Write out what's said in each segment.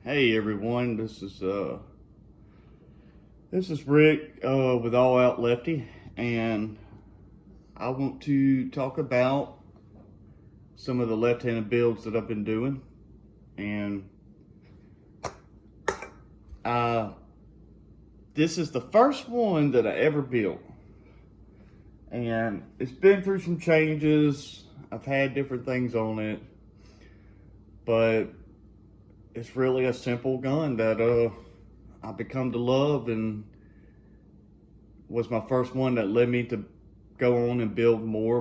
Hey everyone, this is Rick with All Out Lefty, and I want to talk about some of the left-handed builds that I've been doing. And this is the first one that I ever built, and it's been through some changes. I've had different things on it, but it's really a simple gun that I've become to love, and was my first one that led me to go on and build more,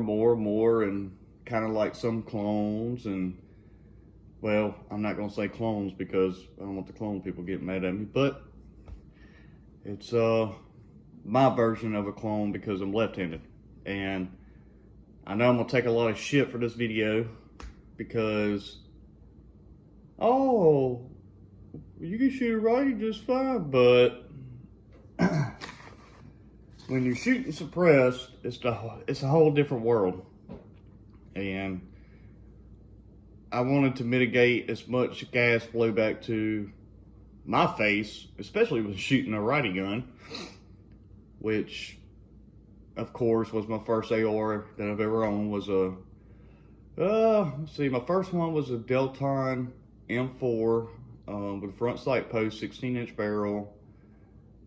and kind of like some clones. And well, I'm not gonna say clones because I don't want the clone people getting mad at me, but it's my version of a clone because I'm left-handed. And I know I'm gonna take a lot of shit for this video because, oh, you can shoot a righty just fine, but when you're shooting suppressed, it's a whole different world. And I wanted to mitigate as much gas blowback to my face, especially with shooting a righty gun, which of course was my first AR that I've ever owned. Was a let's see, my first one was a Delton M4 with front sight post, 16-inch barrel,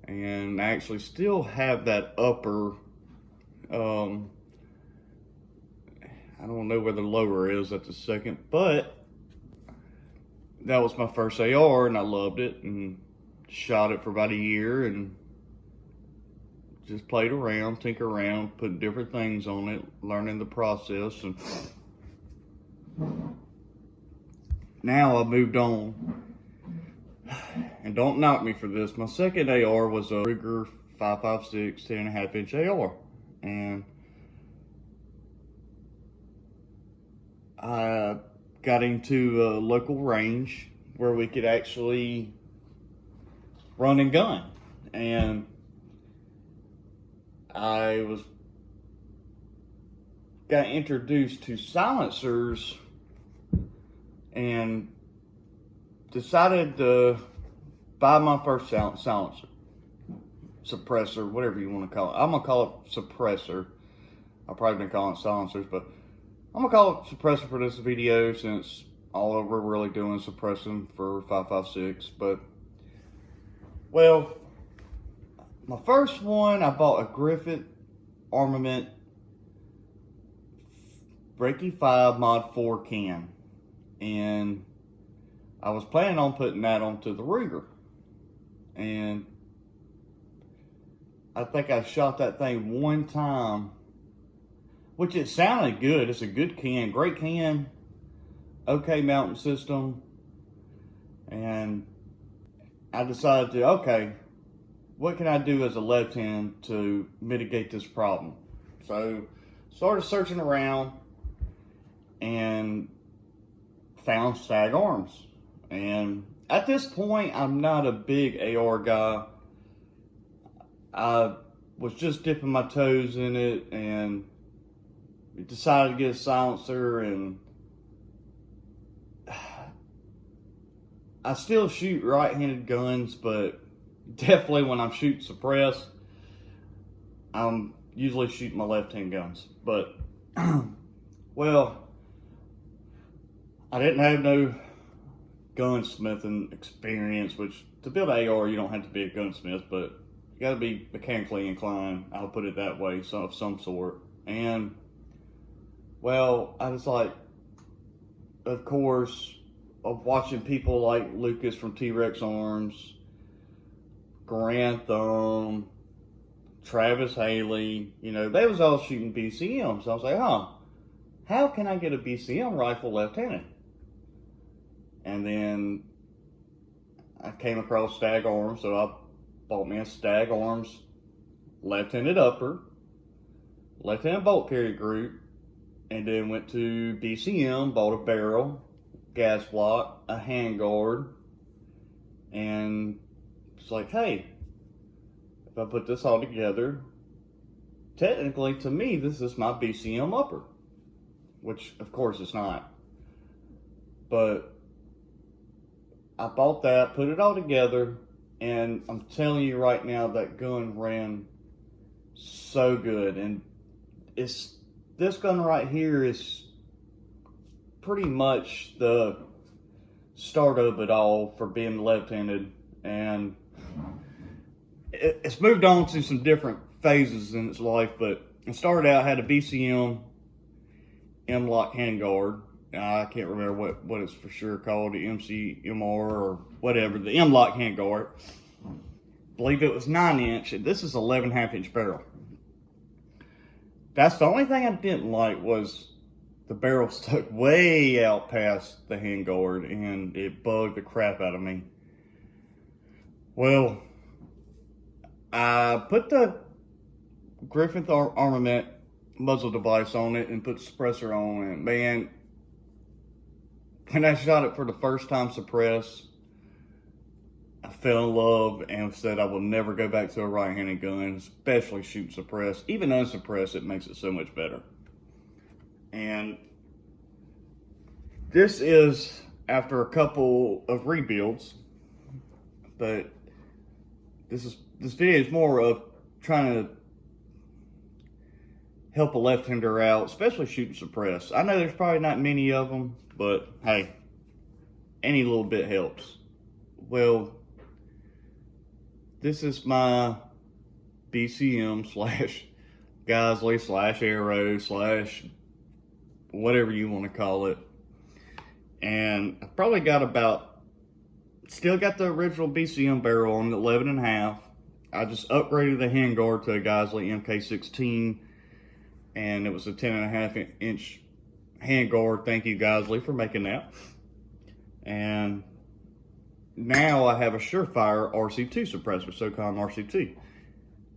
and I actually still have that upper. I don't know where the lower is at the second, but that was my first AR, and I loved it and shot it for about a year and just played around, tinker around, putting different things on it, learning the process. And now I moved on. And don't knock me for this. My second AR was a Ruger 5.56 10.5-inch AR, and I got into a local range where we could actually run and gun. And I got introduced to silencers and decided to buy my first silencer, suppressor, whatever you want to call it. I'm gonna call it suppressor. I've probably been calling it silencers, but I'm gonna call it suppressor for this video since all we're really doing is suppressing for 5.56. But well, my first one, I bought a Griffith Armament Breaky 5 Mod 4 can, and I was planning on putting that onto the Ruger. And I think I shot that thing one time, which it sounded good. It's a good can, great can, okay mounting system. And I decided to, okay, what can I do as a left hand to mitigate this problem? So started searching around and found Stag arms. And at this point, I'm not a big AR guy. I was just dipping my toes in it and decided to get a silencer. And I still shoot right-handed guns, but definitely when I'm shooting suppressed, I'm usually shooting my left-hand guns. But well, I didn't have no gunsmithing experience, which to build an AR you don't have to be a gunsmith, but you got to be mechanically inclined, I'll put it that way, so of some sort. And well, I was like, of course, of watching people like Lucas from T-Rex Arms, Grantham, Travis Haley, you know, they was all shooting BCM. So I was like, how can I get a BCM rifle left-handed? And then I came across Stag arms, so I bought me a Stag arms left-handed upper, left-handed bolt carry group, and then went to BCM, bought a barrel, gas block, a handguard, and it's like, hey, if I put this all together, technically to me this is my BCM upper, which of course it's not. But I bought that, put it all together, and I'm telling you right now, that gun ran so good. And this gun right here is pretty much the start of it all for being left-handed, and it's moved on to some different phases in its life. But it started out, had a BCM M-lock handguard. I can't remember what it's for sure called, the MCMR or whatever, the M-lock handguard. Believe it was 9-inch, and this is 11.5-inch barrel. That's the only thing I didn't like, was the barrel stuck way out past the handguard, and it bugged the crap out of me. Well, I put the Griffith Armament muzzle device on it and put the suppressor on, and man, when I shot it for the first time suppressed, I fell in love and said I will never go back to a right-handed gun, especially shooting suppressed. Even unsuppressed, it makes it so much better. And this is after a couple of rebuilds, but this video is more of trying to help a left-hander out, especially shooting suppressed. I know there's probably not many of them, but hey, any little bit helps. Well, this is my BCM slash Geisley slash Arrow slash whatever you want to call it. And I probably got still got the original BCM barrel on the 11.5. I just upgraded the handguard to a Geisley MK16, and it was a 10.5-inch handguard. Thank you, Geisley, for making that. And now I have a Surefire RC2 suppressor, SOCOM RC2,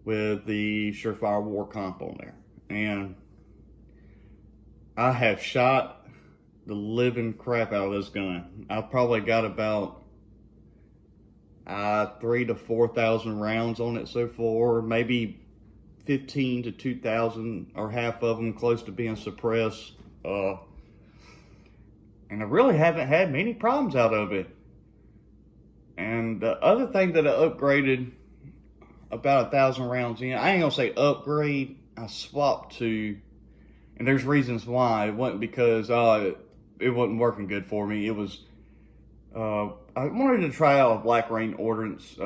with the Surefire War Comp on there. And I have shot the living crap out of this gun. I've probably got about 3,000 to 4,000 rounds on it so far, maybe 15 to 2,000, or half of them close to being suppressed. And I really haven't had many problems out of it. And the other thing that I upgraded about 1,000 rounds in, I ain't gonna say upgrade, I swapped to, and there's reasons why. It wasn't because it wasn't working good for me. It was, I wanted to try out a Black Rain Ordnance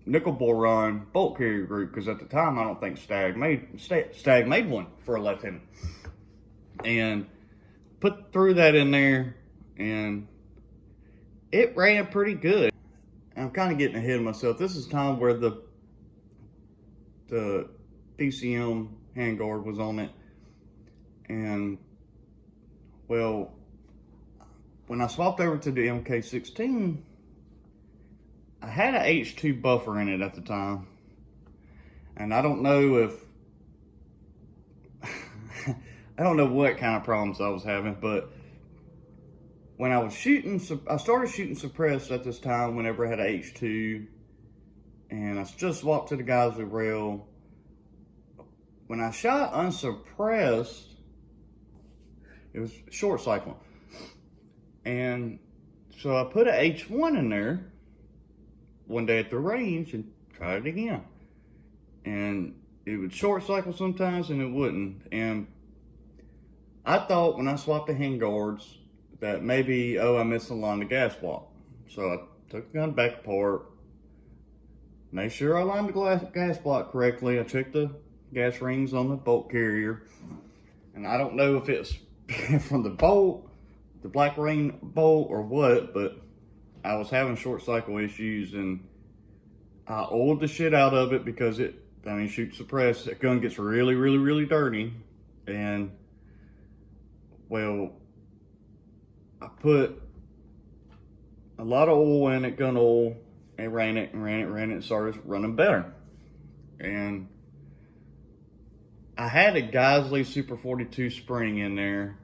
nickel boron bolt carrier group, because at the time I don't think Stag made one for a left-handed. And threw that in there, and it ran pretty good. I'm kind of getting ahead of myself. This is time where the PCM handguard was on it. And, well, when I swapped over to the MK16, I had a H2 buffer in it at the time. And I don't know if, I don't know what kind of problems I was having, but when I was shooting, I started shooting suppressed at this time whenever I had a H2, and I just swapped to the Geisley rail. When I shot unsuppressed, it was short cycling. And so I put a H1 in there one day at the range and tried it again. And it would short cycle sometimes and it wouldn't. And I thought when I swapped the handguards that maybe, I missed the line of gas block. So I took the gun back apart, made sure I lined the gas block correctly. I checked the gas rings on the bolt carrier. And I don't know if it's from the bolt, the Black Rain bolt, or what, but I was having short cycle issues, and I oiled the shit out of it because shoot suppressed, that gun gets really, really, really dirty. And, well, I put a lot of oil in it, gun oil, and ran it, and started running better. And I had a Geisley Super 42 spring in there,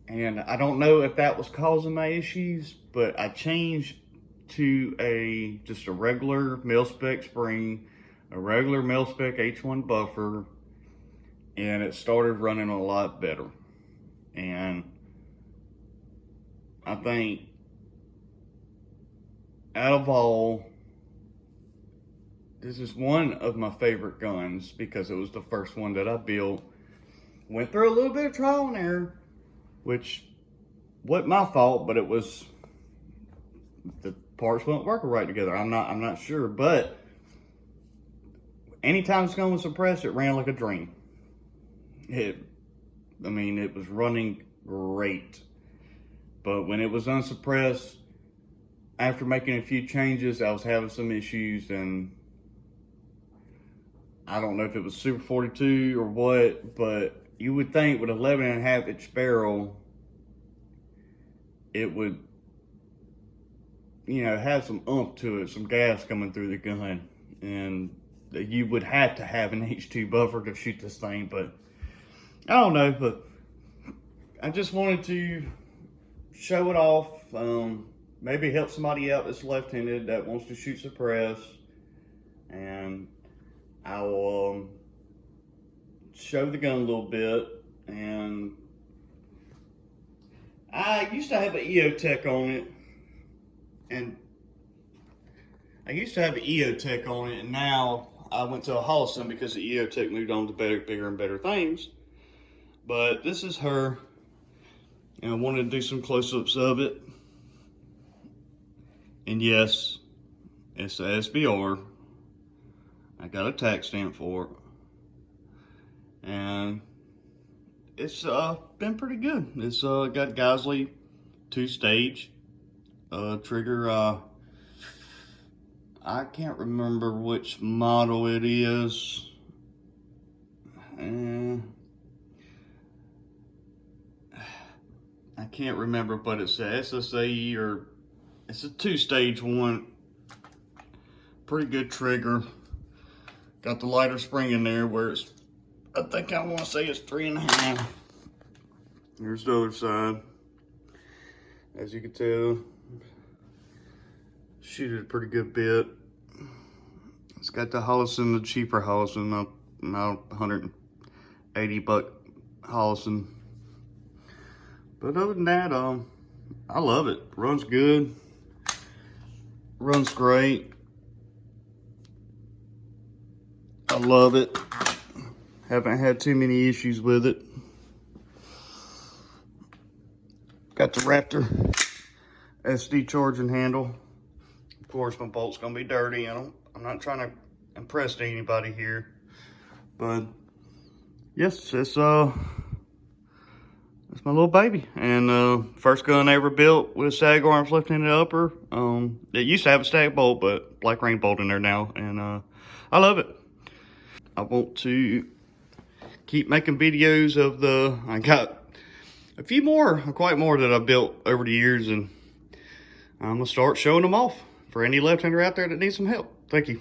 and I don't know if that was causing my issues, but I changed to just a regular mil-spec spring, a regular mil-spec H1 buffer, and it started running a lot better. And I think out of all, this is one of my favorite guns because it was the first one that I built. Went through a little bit of trial and error, which wasn't my fault, but it was the parts weren't working right together. I'm not sure, but anytime this gun was suppressed, it ran like a dream. It was running great. But when it was unsuppressed, after making a few changes, I was having some issues, and I don't know if it was Super 42 or what, but you would think with 11.5-inch barrel, it would, have some oomph to it, some gas coming through the gun, and you would have to have an H2 buffer to shoot this thing. But I don't know, but I just wanted to show it off, maybe help somebody out that's left-handed that wants to shoot suppress, and I will show the gun a little bit. And I used to have an EOTech on it, and now I went to a Holliston because the EOTech moved on to bigger and better things. But this is her, and I wanted to do some close-ups of it. And yes, it's a SBR. I got a tax stamp for it, and it's been pretty good. It's got Geisley 2-stage trigger. I can't remember which model it is. I can't remember, but it's a SSAE, or it's a 2-stage one. Pretty good trigger. Got the lighter spring in there where it's, I think I want to say it's 3.5. Here's the other side. As you can tell, shoot it a pretty good bit. It's got the Holliston, the cheaper Holliston, not $180 Holliston. But other than that, I love it. Runs good. Runs great. I love it. Haven't had too many issues with it. Got the Raptor SD charging handle. Of course, my bolt's gonna be dirty. I'm not trying to impress anybody here, but yes, it's my little baby, and first gun I ever built with a Stag arms left-handed upper. It used to have a Stag bolt, but Black Rain bolt in there now, and I love it. I want to keep making videos of I got a few more, quite more that I've built over the years, and I'm gonna start showing them off for any left-hander out there that needs some help. Thank you.